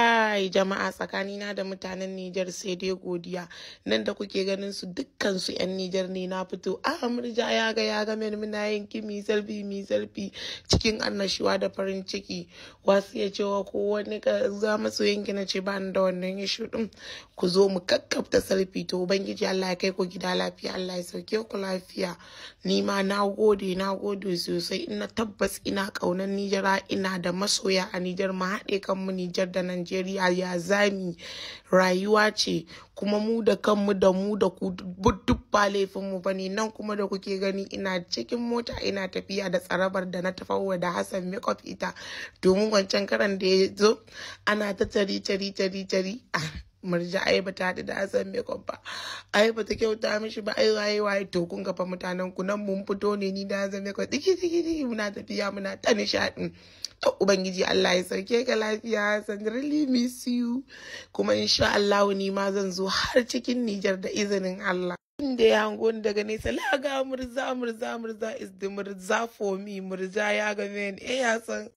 Ai jama'a tsakanina da mutanen Nijar sai dai godiya. Nan da kuke ganin su dukkan su 'yan Nijar ne na fito. Murja ya ga men muna yin mi selfie cikin annashuwa da farin ciki. Wasu ya cewa ko wani ka za masu yanki na ce ba ni da wannan issue din. Ku zo mu kakkafta selfie to ubangiji Allah ya kai ku gida lafiya, Allah ya sauke ku lafiya. Ni ma na gode sosai. Ina tabbas ina kaunan Nijara, ina da masoya a Nijar, mu haɗe kanmu Nijar da Najeriya ya zami rayuwa ce kuma mu da kanmu da mu da ku duk ba laifinmu ba ne. Nan kuma da kuke gani ina cikin mota ina tafiya da tsarabar da na tafawa da Hassan Makeup ita domin wancan karan da ya zo ana ta tari Murja ai ba ta haɗu da Hassan Makeup ba, ai ba ta kyauta mishi ba, ai waye to kun gafa mutanen ku nan mun fito ne ni da Hassan Makeup diki muna tafiya muna ta nishaɗin. To ubangiji Allah ya sauke ka lafiya Hassan, really miss you, kuma insha Allah ni ma zan zo har cikin Nijar da izinin Allah. Inda ya hango ni daga nesa laga Murza is the Murza for me. Murja ya ga men ya san